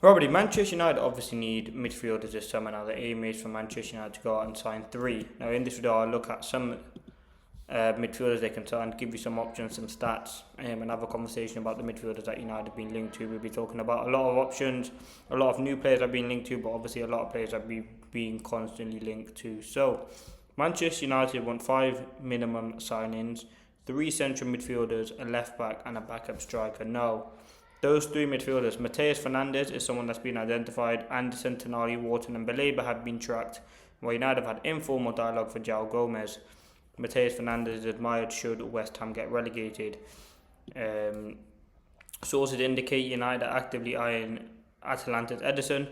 Robbie, Manchester United obviously need midfielders this summer now. The aim is for Manchester United to go out and sign three. Now, in this video, I'll look at some midfielders they can sign, give you some options, some stats, and have a conversation about the midfielders that United have been linked to. We'll be talking about a lot of options, a lot of new players have been linked to, but obviously a lot of players have been being constantly linked to. So, Manchester United want 5 minimum signings, 3 central midfielders, a left back, and a backup striker. Now, those 3 midfielders, Mateus Fernandes is someone that's been identified, Anderson, Tonali, Wharton and Baleba have been tracked, while United have had informal dialogue for João Gomez. Mateus Fernandes is admired should West Ham get relegated. Sources indicate United are actively eyeing Atalanta's Edison,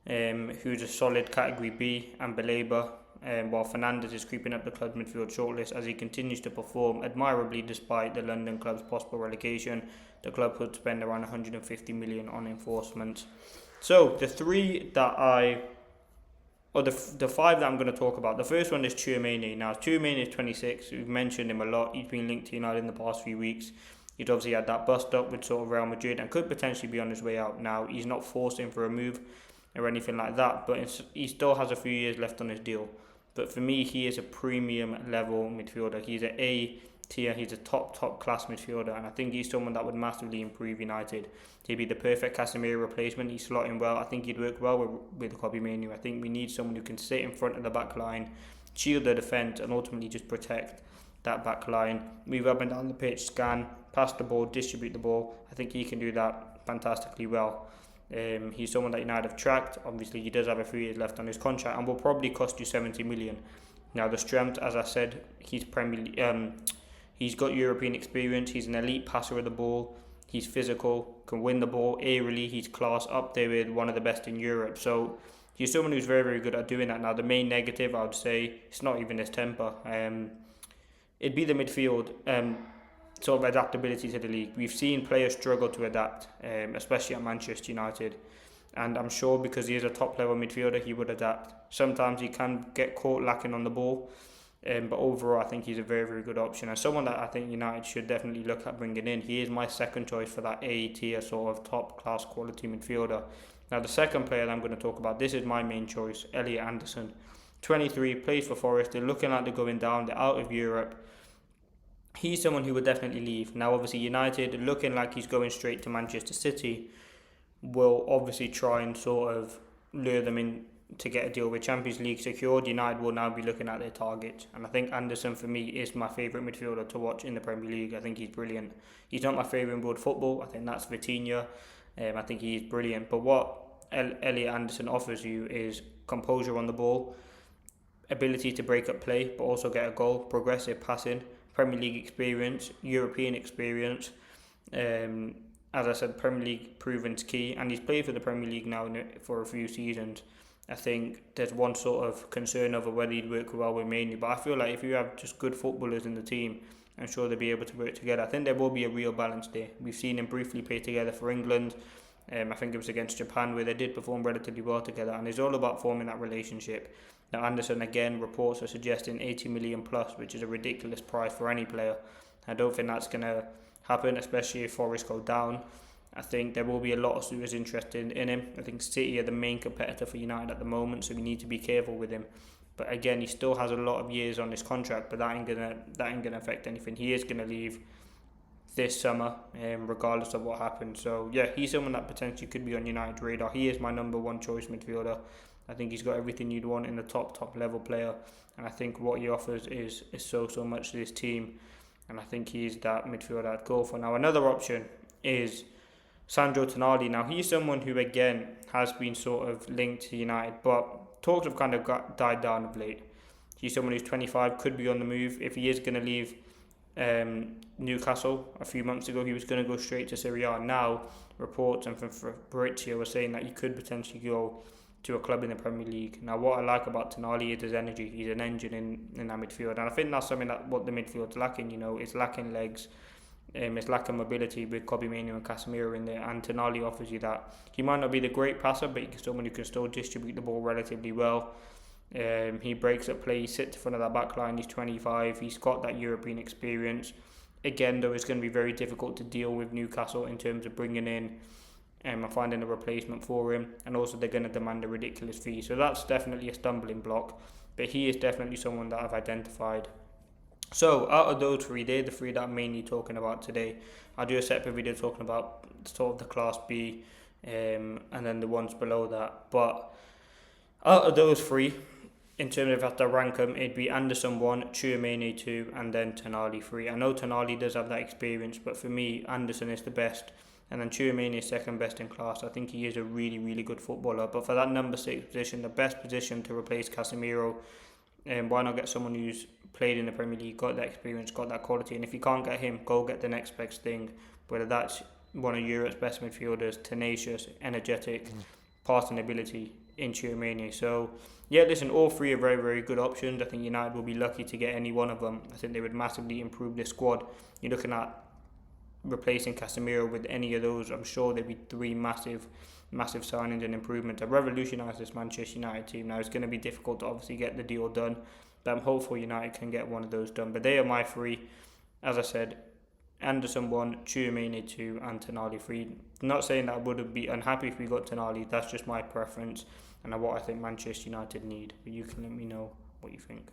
who's a solid Category B, and Baleba, while Fernandes is creeping up the club's midfield shortlist as he continues to perform admirably despite the London club's possible relegation. The club could spend around 150 million on enforcement. So the 5 that I'm going to talk about. The first one is Tchouameni. Now Tchouameni is 26. We've mentioned him a lot. He's been linked to United in the past few weeks. He's obviously had that bust up with sort of Real Madrid and could potentially be on his way out. Now he's not forcing for a move or anything like that, but he still has a few years left on his deal. But for me, he is a premium level midfielder. He's an A tier. He's a top class midfielder, and I think he's someone that would massively improve United. He'd be the perfect Casemiro replacement. He's slotting well. I think he'd work well with Tchouameni. I think we need someone who can sit in front of the back line, shield the defence, and ultimately just protect that back line. Move up and down the pitch, scan, pass the ball, distribute the ball. I think he can do that fantastically well. He's someone that United have tracked. Obviously, he does have a few years left on his contract and will probably cost you 70 million. Now, the strength, as I said, he's got European experience. He's an elite passer of the ball. He's physical, can win the ball aerially. He's class up there with one of the best in Europe. So he's someone who's very, very good at doing that. Now, the main negative, I would say, it's not even his temper. It'd be the midfield. Sort of adaptability to the league. We've seen players struggle to adapt, especially at Manchester United, and I'm sure because he is a top level midfielder he would adapt. Sometimes he can get caught lacking on the ball, but overall I think he's a very, very good option and someone that I think United should definitely look at bringing in. He is my second choice for that A tier sort of top class quality midfielder. Now the second player that I'm going to talk about, this is my main choice, Elliot Anderson. 23, plays for Forest. They're looking like they're going down, they're out of Europe. He's someone who would definitely leave. Now, obviously, United, looking like he's going straight to Manchester City, will obviously try and sort of lure them in to get a deal with Champions League secured. United will now be looking at their target. And I think Anderson, for me, is my favourite midfielder to watch in the Premier League. I think he's brilliant. He's not my favourite in world football. I think that's Vitinha. I think he's brilliant. But what Elliot Anderson offers you is composure on the ball, ability to break up play, but also get a goal, progressive passing, Premier League experience, European experience. As I said, Premier League proven's key, and he's played for the Premier League now for a few seasons. I think there's one sort of concern over whether he'd work well with Mainly, but I feel like if you have just good footballers in the team, I'm sure they'll be able to work together. I think there will be a real balance there. We've seen him briefly play together for England. I think it was against Japan where they did perform relatively well together, and it's all about forming that relationship. Now Anderson, again, reports are suggesting 80 million plus, which is a ridiculous price for any player. I don't think that's going to happen, especially if Forest go down. I think there will be a lot of suitors interested in him. I think City are the main competitor for United at the moment, so we need to be careful with him. But again, he still has a lot of years on his contract, but that ain't gonna affect anything. He is gonna leave this summer, regardless of what happens. So yeah, he's someone that potentially could be on United's radar. He is my number one choice midfielder. I think he's got everything you'd want in a top level player, and I think what he offers is so much to this team, and I think he's that midfielder I'd go for. Now another option is Sandro Tonali. Now he's someone who again has been sort of linked to United, but talks have kind of died down of late. He's someone who's 25, could be on the move. If he is going to leave Newcastle a few months ago, he was going to go straight to Serie A. Now reports and from Fabrizio were saying that he could potentially go to a club in the Premier League. Now what I like about Tonali is his energy. He's an engine in that midfield, and I think that's something that what the midfield's lacking. You know, it's lacking legs, it's lacking mobility with Tchouameni and Casemiro in there, and Tonali offers you that. He might not be the great passer, but he's someone who can still distribute the ball relatively well. He breaks up play, he sits in front of that back line. He's 25, he's got that European experience. Again though, it's going to be very difficult to deal with Newcastle in terms of bringing in and finding a replacement for him, and also they're going to demand a ridiculous fee. So that's definitely a stumbling block, but he is definitely someone that I've identified. So out of those three, they're the three that I'm mainly talking about today. I'll do a separate video talking about sort of the Class B, and then the ones below that. But out of those three, in terms of if I have to rank them, it'd be Anderson 1, Tchouameni 2, and then Tonali 3. I know Tonali does have that experience, but for me, Anderson is the best, and then Tchouameni is second best in class. I think he is a really, really good footballer. But for that number 6 position, the best position to replace Casemiro, why not get someone who's played in the Premier League, got that experience, got that quality, and if you can't get him, go get the next best thing, whether that's one of Europe's best midfielders, tenacious, energetic, passing ability in Tchouameni. So yeah, listen, all three are very, very good options. I think United will be lucky to get any one of them. I think they would massively improve their squad. You're looking at replacing Casemiro with any of those. I'm sure there'd be three massive signings and improvements to revolutionise this Manchester United team. Now, it's going to be difficult to obviously get the deal done, but I'm hopeful United can get one of those done. But they are my three. As I said, Anderson 1, Tchouameni 2, and Tonali 3. Not saying that I would be unhappy if we got Tonali. That's just my preference and what I think Manchester United need. But you can let me know what you think.